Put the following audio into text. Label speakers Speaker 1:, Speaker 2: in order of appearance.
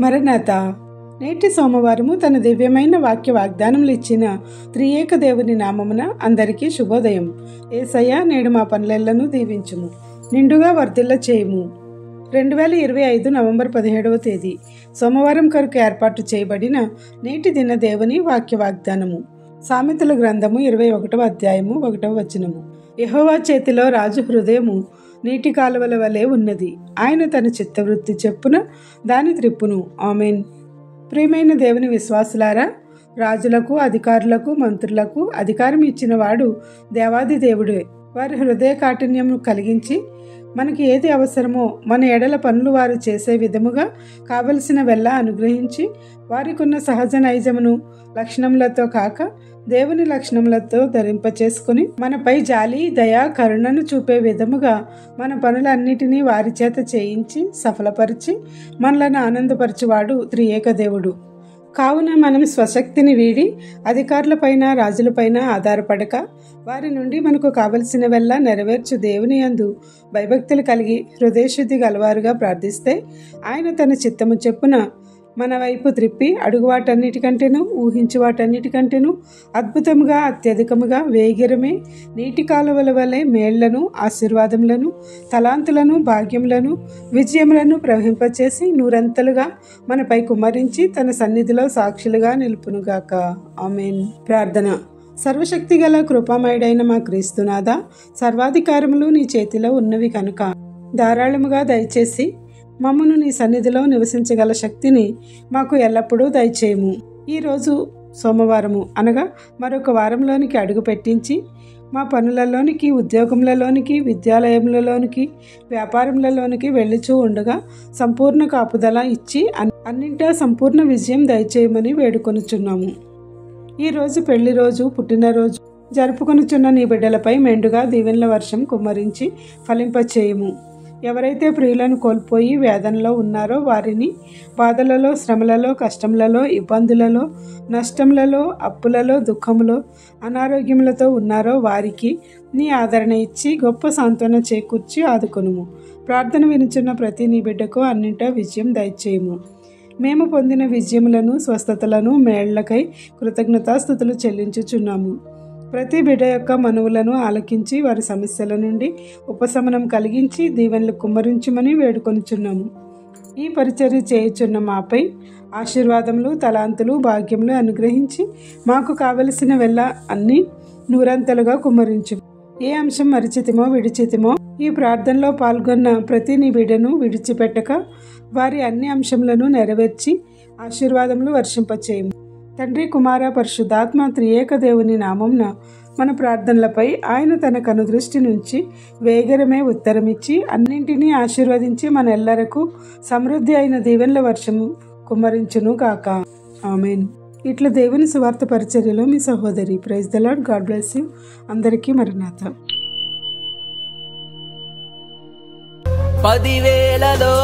Speaker 1: మరణాత. నేటి సోమవారము తన దివ్యమైన వాక్య వాగ్దానములు ఇచ్చిన త్రియేక దేవుని నామమున అందరికీ శుభోదయం. యేసయ్య, నేడు మా పనులెల్లను దీవించుము, నిండుగా వర్ధిల్ల చేయుము. 2025 నవంబర్ 17వ తేదీ సోమవారం కొరకు ఏర్పాటు చేయబడిన నేటి దిన దేవుని వాక్య వాగ్దానము. సామెతల గ్రంథము 21వ అధ్యాయము 1వ వచనము. యెహోవా చేతిలో రాజు హృదయము నీటి కాలువల వలె ఉన్నది, ఆయన తన చిత్తవృత్తి చెప్పున దాని త్రిప్పును. ఆమెన్. ప్రియమైన దేవుని విశ్వాసులారా, రాజులకు, అధికారులకు, మంత్రులకు అధికారం ఇచ్చిన వాడు దేవాది దేవుడే. వారి హృదయ కాఠిన్యము కలిగించి మనకి ఏది అవసరమో మన ఎడల పనులు వారు చేసే విధముగా కావలసిన వెళ్ళ అనుగ్రహించి వారికున్న సహజ నైజమును లక్షణములతో కాక దేవుని లక్షణములతో ధరింపచేసుకుని మనపై జాలి, దయ, కరుణను చూపే విధముగా మన పనులన్నిటినీ వారి చేత చేయించి సఫలపరిచి మనలను ఆనందపరచువాడు త్రియేక దేవుడు. కావున మనం స్వశక్తిని వీడి అధికారులపైన, రాజులపైన ఆధారపడక వారి నుండి మనకు కావలసిన వెళ్ళ నెరవేర్చు దేవుని యందు భయభక్తులు కలిగి హృదయశుద్ధి గలవారుగా ప్రార్థిస్తే ఆయన తన చిత్తము చెప్పున మన వైపు త్రిప్పి అడుగు వాటన్నిటికంటేను, ఊహించు వాటన్నిటికంటేను అద్భుతముగా, అత్యధికముగా, వేగిరమే నీటి కాలువల వలె మేళ్లను, ఆశీర్వాదములను, తలాంతులను, భాగ్యములను, విజయములను ప్రవహింపచేసి నూరంతలుగా మనపై కుమ్మరించి తన సన్నిధిలో సాక్షులుగా నిలుపునుగాక. ఆమేన్. ప్రార్థన. సర్వశక్తి గల కృపామయుడైన మా క్రీస్తునాథ, సర్వాధికారములు నీ చేతిలో ఉన్నవి కనుక ధారాళముగా దయచేసి మమ్మను నీ సన్నిధిలో నివసించగల శక్తిని మాకు ఎల్లప్పుడూ దయచేయము. ఈరోజు సోమవారము అనగా మరొక వారంలోనికి అడుగు పెట్టించి మా పనులలోనికి, ఉద్యోగములలోనికి, విద్యాలయములలోనికి, వ్యాపారములలోనికి వెళ్ళుచూ ఉండగా సంపూర్ణ కాపుదల ఇచ్చి అన్నింటా సంపూర్ణ విజయం దయచేయమని వేడుకొనుచున్నాము. ఈరోజు పెళ్లి రోజు, పుట్టినరోజు జరుపుకొనుచున్న నీ బిడ్డలపై మెండుగా దీవెనల వర్షం కుమ్మరించి ఫలింపచేయము. ఎవరైతే ప్రియులను కోల్పోయి వేదనలో ఉన్నారో వారిని, బాధలలో, శ్రమలలో, కష్టములలో, ఇబ్బందులలో, నష్టములలో, అప్పులలో, దుఃఖములో, అనారోగ్యములతో ఉన్నారో వారికి నీ ఆదరణ ఇచ్చి గొప్ప సాంత్వన చేకూర్చి ఆదుకొనుము. ప్రార్థన వినుచున్న ప్రతి నీ బిడ్డకు అన్నింటా విజయం దయచేయము. మేము పొందిన విజయములను, స్వస్థతలను, మేళ్లకై కృతజ్ఞతాస్తుతులు చెల్లించుచున్నాము. ప్రతి బిడ్డ యొక్క మనవులను ఆలకించి వారి సమస్యల నుండి ఉపశమనం కలిగించి దీవెనలు కుమ్మరించుమని వేడుకొనుచున్నాము. ఈ పరిచర్య చేయుచున్న మాపై ఆశీర్వాదములు, తలాంతులు, భాగ్యములు అనుగ్రహించి మాకు కావలసిన వెళ్ళ అన్ని నూరంతలుగా కుమ్మరించు. ఏ అంశం మరిచితిమో, విడిచితిమో ఈ ప్రార్థనలో పాల్గొన్న ప్రతి నీ బిడ్డను విడిచిపెట్టక వారి అన్ని అంశములను నెరవేర్చి ఆశీర్వాదములు వర్షింపచేయము. తండ్రి, కుమార, పరిశుద్ధాత్మ త్రియేక దేవుని నామంన మన ప్రార్థనలపై ఆయన తన కనుదృష్టి నుంచి వేగరమే ఉత్తరమిచ్చి అన్నింటినీ ఆశీర్వదించి మన ఎల్లరకు సమృద్ధి అయిన దీవెనల వర్షము కుమ్మరించును కాక. ఆమెన్. ఇట్లా దేవుని సువార్త పరిచర్యలో మీ సహోదరి. Praise the Lord. God bless you. అందరికీ మరణాత.
Speaker 2: 10,000లో